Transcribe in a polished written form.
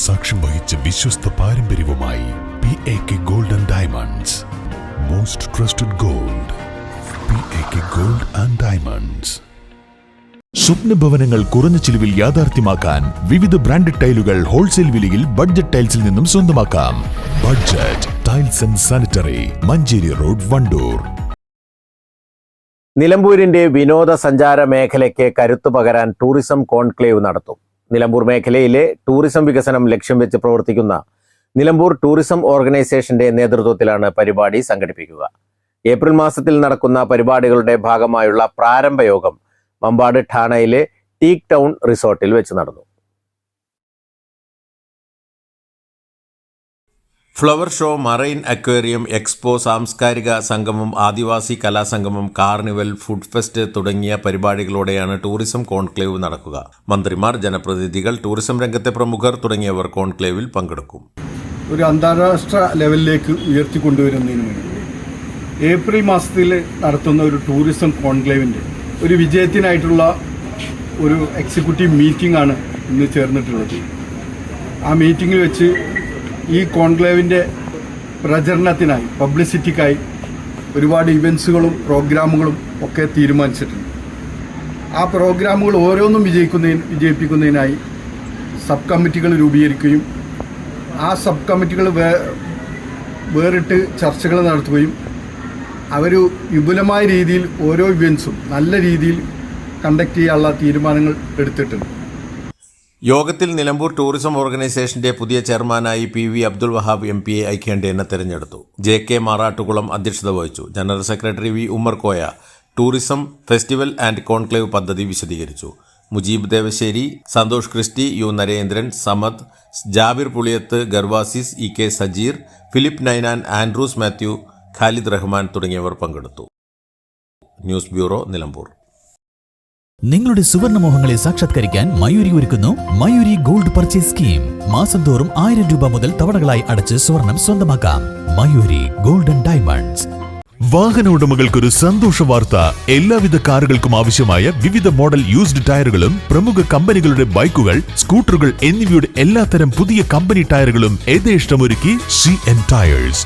സാക്ഷ്യം വഹിച്ച വിശ്വസ്ത പാരമ്പര്യവുമായി PAK Gold and Diamonds. Most trusted gold. PAK Gold and Diamonds. സ്വപ്ന ഭവനങ്ങൾ കുറഞ്ഞ ചിലവിൽ യാഥാർത്ഥ്യമാക്കാൻ വിവിധ ബ്രാൻഡഡ് ടൈലുകൾ ഹോൾസെയിൽ വിലയിൽ ബഡ്ജറ്റ് ടൈൽസിൽ നിന്നും സ്വന്തമാക്കാം. Budget tiles and sanitary, Manjeri road, Wandoor. നിലമ്പൂരിന്റെ വിനോദസഞ്ചാര മേഖലയ്ക്ക് കരുത്തു പകരാൻ ടൂറിസം കോൺക്ലേവ് നടത്തും. നിലമ്പൂർ മേഖലയിലെ ടൂറിസം വികസനം ലക്ഷ്യം വെച്ച് പ്രവർത്തിക്കുന്ന നിലമ്പൂർ ടൂറിസം ഓർഗനൈസേഷന്റെ നേതൃത്വത്തിലാണ് പരിപാടി സംഘടിപ്പിക്കുക. ഏപ്രിൽ മാസത്തിൽ നടക്കുന്ന പരിപാടികളുടെ ഭാഗമായുള്ള പ്രാരംഭ യോഗം മമ്പാട് ഠാണയിലെ ടീക്ക് ടൗൺ റിസോർട്ടിൽ വെച്ച് നടന്നു. Flower show, marine aquarium, expo, സാംസ്കാരിക സംഗമം, ആദിവാസി കലാസംഗമം, കാർണിവൽ, ഫുഡ് ഫെസ്റ്റ് തുടങ്ങിയ പരിപാടികളോടെയാണ് ടൂറിസം കോൺക്ലേവ് നടക്കുക. മന്ത്രിമാർ, ജനപ്രതിനിധികൾ, ടൂറിസം രംഗത്തെ പ്രമുഖർ തുടങ്ങിയവർ കോൺക്ലേവിൽ പങ്കെടുക്കും. ഒരു അന്താരാഷ്ട്ര ലെവലിലേക്ക് ഉയർത്തിക്കൊണ്ടുവരുന്നതിന് വേണ്ടി ഏപ്രിൽ മാസത്തിൽ നടത്തുന്ന ഒരു ടൂറിസം കോൺക്ലേവിൻ്റെ ഒരു വിജയത്തിനായിട്ടുള്ള ഒരു എക്സിക്യൂട്ടീവ് മീറ്റിംഗ് ആണ് ഇന്ന് ചേർന്നിട്ടുള്ളത്. ആ മീറ്റിങ്ങിൽ വെച്ച് ഈ കോൺക്ലേവിൻ്റെ പ്രചരണത്തിനായി, പബ്ലിസിറ്റിക്കായി ഒരുപാട് ഇവൻസുകളും പ്രോഗ്രാമുകളും ഒക്കെ തീരുമാനിച്ചിട്ടുണ്ട്. ആ പ്രോഗ്രാമുകൾ ഓരോന്നും വിജയിപ്പിക്കുന്നതിനായി സബ് കമ്മിറ്റികൾ രൂപീകരിക്കുകയും ആ സബ് കമ്മിറ്റികൾ വേറിട്ട് ചർച്ചകൾ നടത്തുകയും അവർ വിപുലമായ രീതിയിൽ ഓരോ ഇവൻസും നല്ല രീതിയിൽ കണ്ടക്ട് ചെയ്യാനുള്ള തീരുമാനങ്ങൾ എടുത്തിട്ടുണ്ട്. യോഗത്തിൽ നിലമ്പൂർ ടൂറിസം ഓർഗനൈസേഷന്റെ പുതിയ ചെയർമാനായി PV അബ്ദുൾ വഹാബ് MP ഐക്യകണ്ഠേന തെരഞ്ഞെടുത്തു. JK മാറാട്ടുകുളം അധ്യക്ഷത വഹിച്ചു. General secretary V Ummerkoya tourism festival and conclave പദ്ധതി വിശദീകരിച്ചു. മുജീബ് ദേവശ്ശേരി, സന്തോഷ് ക്രിസ്റ്റി, U നരേന്ദ്രൻ, സമദ്, ജാബിർ പുളിയത്ത്, ഗർവാസിസ്, EK സജീർ, ഫിലിപ്പ് നൈനാൻ, ആൻഡ്രൂസ് മാത്യു, ഖാലിദ് റഹ്മാൻ തുടങ്ങിയവർ പങ്കെടുത്തു. News bureau, Nilambur. നിങ്ങളുടെ സുവർണ മോഹങ്ങളെ സാക്ഷാത്കരിക്കാൻ മയൂരി ഒരുക്കുന്നു മയൂരി ഗോൾഡ് പർച്ചേസ് സ്കീം. മാസം തോറും 1000 രൂപ മുതൽ തവണകളായി അടച്ച് സ്വർണം സ്വന്തമാക്കാം. Mayuri gold and diamonds. വാഹന ഉടമകൾക്കൊരു സന്തോഷ വാർത്ത. എല്ലാവിധ കാറുകൾക്കും ആവശ്യമായ വിവിധ മോഡൽ യൂസ്ഡ് ടയറുകളും പ്രമുഖ കമ്പനികളുടെ ബൈക്കുകൾ, സ്കൂട്ടറുകൾ എന്നിവയുടെ എല്ലാത്തരം പുതിയ കമ്പനി ടയറുകളും യഥേഷ്ടമൊരുക്കി CN ടയേഴ്സ്.